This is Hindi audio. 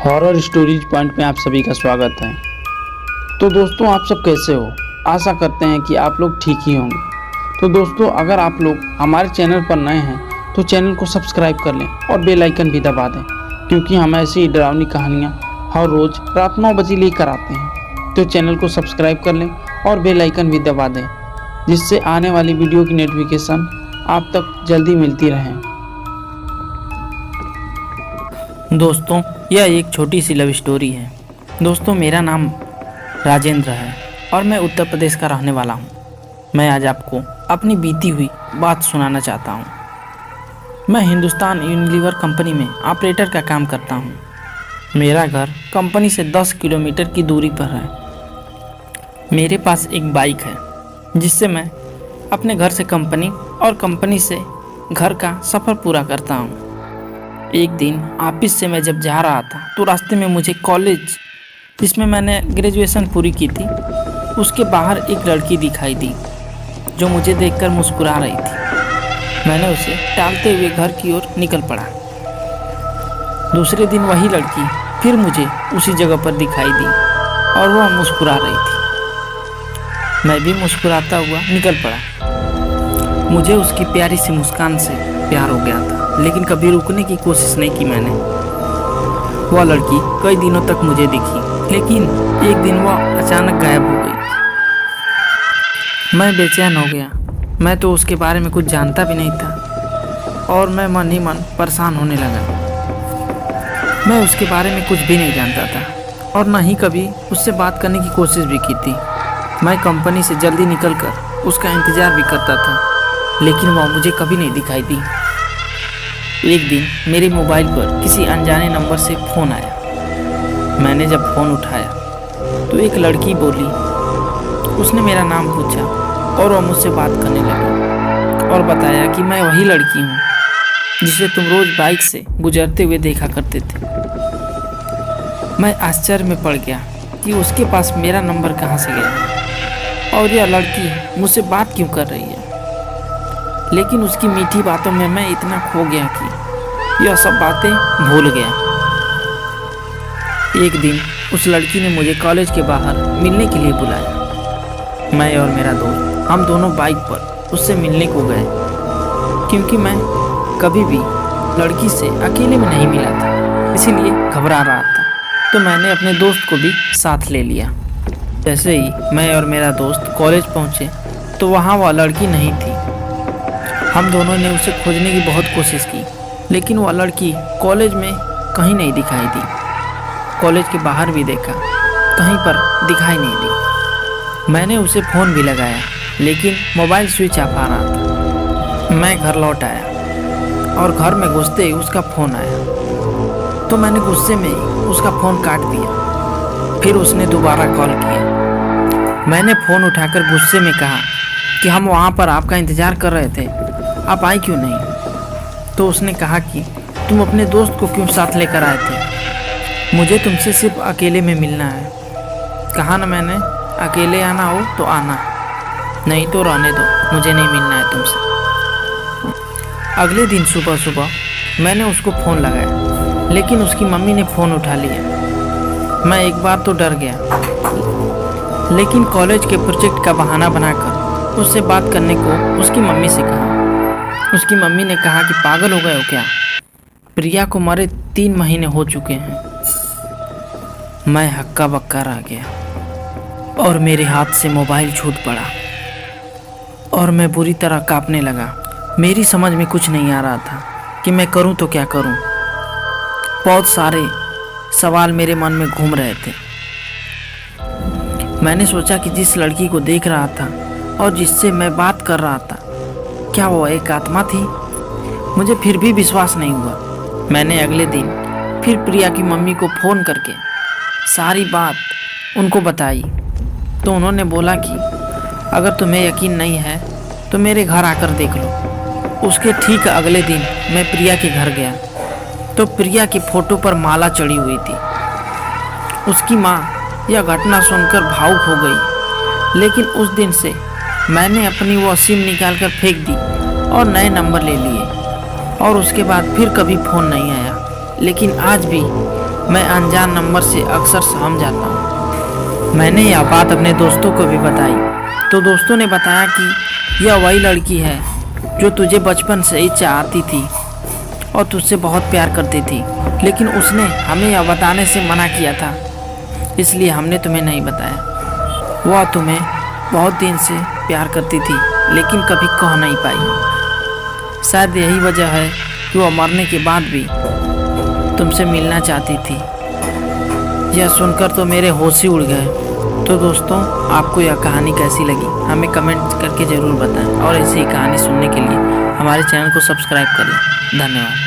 हॉरर स्टोरीज पॉइंट में आप सभी का स्वागत है। तो दोस्तों, आप सब कैसे हो? आशा करते हैं कि आप लोग ठीक ही होंगे। तो दोस्तों, अगर आप लोग हमारे चैनल पर नए हैं तो चैनल को सब्सक्राइब कर लें और बेल आइकन भी दबा दें, क्योंकि हम ऐसी डरावनी कहानियाँ हर रोज़ रात 9 बजे लेकर आते हैं। तो चैनल को सब्सक्राइब कर लें और बेल आइकन भी दबा दें, जिससे आने वाली वीडियो की नोटिफिकेशन आप तक जल्दी मिलती रहे। दोस्तों, यह एक छोटी सी लव स्टोरी है। दोस्तों, मेरा नाम राजेंद्र है और मैं उत्तर प्रदेश का रहने वाला हूँ। मैं आज आपको अपनी बीती हुई बात सुनाना चाहता हूँ। मैं हिंदुस्तान यूनिलीवर कंपनी में ऑपरेटर का काम करता हूँ। मेरा घर कंपनी से 10 किलोमीटर की दूरी पर है। मेरे पास एक बाइक है जिससे मैं अपने घर से कंपनी और कंपनी से घर का सफ़र पूरा करता हूँ। एक दिन ऑफिस से मैं जब जा रहा था तो रास्ते में मुझे कॉलेज जिसमें मैंने ग्रेजुएशन पूरी की थी उसके बाहर एक लड़की दिखाई दी जो मुझे देखकर मुस्कुरा रही थी। मैंने उसे टालते हुए घर की ओर निकल पड़ा। दूसरे दिन वही लड़की फिर मुझे उसी जगह पर दिखाई दी और वह मुस्कुरा रही थी। मैं भी मुस्कुराता हुआ निकल पड़ा। मुझे उसकी प्यारी सी मुस्कान से प्यार हो गया था, लेकिन कभी रुकने की कोशिश नहीं की मैंने। वह लड़की कई दिनों तक मुझे दिखी, लेकिन एक दिन वह अचानक गायब हो गई। मैं बेचैन हो गया। मैं तो उसके बारे में कुछ जानता भी नहीं था और मैं मन ही मन परेशान होने लगा। मैं उसके बारे में कुछ भी नहीं जानता था और न ही कभी उससे बात करने की कोशिश भी की थी। मैं कंपनी से जल्दी निकलकर उसका इंतज़ार भी करता था, लेकिन वह मुझे कभी नहीं दिखाई दी। एक दिन मेरे मोबाइल पर किसी अनजाने नंबर से फ़ोन आया। मैंने जब फ़ोन उठाया तो एक लड़की बोली। उसने मेरा नाम पूछा और वह मुझसे बात करने लगी और बताया कि मैं वही लड़की हूँ जिसे तुम रोज़ बाइक से गुजरते हुए देखा करते थे। मैं आश्चर्य में पड़ गया कि उसके पास मेरा नंबर कहाँ से गया और यह लड़की मुझसे बात क्यों कर रही है। लेकिन उसकी मीठी बातों में मैं इतना खो गया कि यह सब बातें भूल गया। एक दिन उस लड़की ने मुझे कॉलेज के बाहर मिलने के लिए बुलाया। मैं और मेरा दोस्त हम दोनों बाइक पर उससे मिलने को गए, क्योंकि मैं कभी भी लड़की से अकेले में नहीं मिला था, इसीलिए घबरा रहा था। तो मैंने अपने दोस्त को भी साथ ले लिया। जैसे ही मैं और मेरा दोस्त कॉलेज पहुँचे तो वहाँ वह लड़की नहीं थी। हम दोनों ने उसे खोजने की बहुत कोशिश की, लेकिन वह लड़की कॉलेज में कहीं नहीं दिखाई दी। कॉलेज के बाहर भी देखा, कहीं पर दिखाई नहीं दी। मैंने उसे फ़ोन भी लगाया, लेकिन मोबाइल स्विच ऑफ आ रहा था। मैं घर लौट आया और घर में घुसते ही उसका फ़ोन आया, तो मैंने गुस्से में ही उसका फ़ोन काट दिया। फिर उसने दोबारा कॉल किया। मैंने फ़ोन उठाकर गुस्से में कहा कि हम वहाँ पर आपका इंतज़ार कर रहे थे, आप आई क्यों नहीं? तो उसने कहा कि तुम अपने दोस्त को क्यों साथ लेकर आए थे? मुझे तुमसे सिर्फ अकेले में मिलना है। कहा ना मैंने, अकेले आना हो तो आना, नहीं तो रहने दो, मुझे नहीं मिलना है तुमसे। अगले दिन सुबह सुबह मैंने उसको फ़ोन लगाया, लेकिन उसकी मम्मी ने फ़ोन उठा लिया। मैं एक बार तो डर गया, लेकिन कॉलेज के प्रोजेक्ट का बहाना बनाकर उससे बात करने को उसकी मम्मी से कहा। उसकी मम्मी ने कहा कि पागल हो गए हो क्या? प्रिया को मरे 3 महीने हो चुके हैं। मैं हक्का बक्का रह गया और मेरे हाथ से मोबाइल छूट पड़ा और मैं बुरी तरह कांपने लगा। मेरी समझ में कुछ नहीं आ रहा था कि मैं करूं तो क्या करूं। बहुत सारे सवाल मेरे मन में घूम रहे थे। मैंने सोचा कि जिस लड़की को देख रहा था और जिससे मैं बात कर रहा था, क्या वो एक आत्मा थी? मुझे फिर भी विश्वास नहीं हुआ। मैंने अगले दिन फिर प्रिया की मम्मी को फ़ोन करके सारी बात उनको बताई, तो उन्होंने बोला कि अगर तुम्हें यकीन नहीं है तो मेरे घर आकर देख लो। उसके ठीक अगले दिन मैं प्रिया के घर गया तो प्रिया की फ़ोटो पर माला चढ़ी हुई थी। उसकी माँ यह घटना सुनकर भावुक हो गई, लेकिन उस दिन से मैंने अपनी वो सिम निकाल कर फेंक दी और नए नंबर ले लिए और उसके बाद फिर कभी फ़ोन नहीं आया। लेकिन आज भी मैं अनजान नंबर से अक्सर सहम जाता हूँ। मैंने यह बात अपने दोस्तों को भी बताई तो दोस्तों ने बताया कि यह वही लड़की है जो तुझे बचपन से ही चाहती थी और तुझसे बहुत प्यार करती थी, लेकिन उसने हमें यह बताने से मना किया था, इसलिए हमने तुम्हें नहीं बताया। वह तुम्हें बहुत दिन से प्यार करती थी लेकिन कभी कह नहीं पाई। शायद यही वजह है कि वह मरने के बाद भी तुमसे मिलना चाहती थी। यह सुनकर तो मेरे होश ही उड़ गए। तो दोस्तों, आपको यह कहानी कैसी लगी हमें कमेंट करके ज़रूर बताएं और ऐसी ही कहानी सुनने के लिए हमारे चैनल को सब्सक्राइब कर लें। धन्यवाद।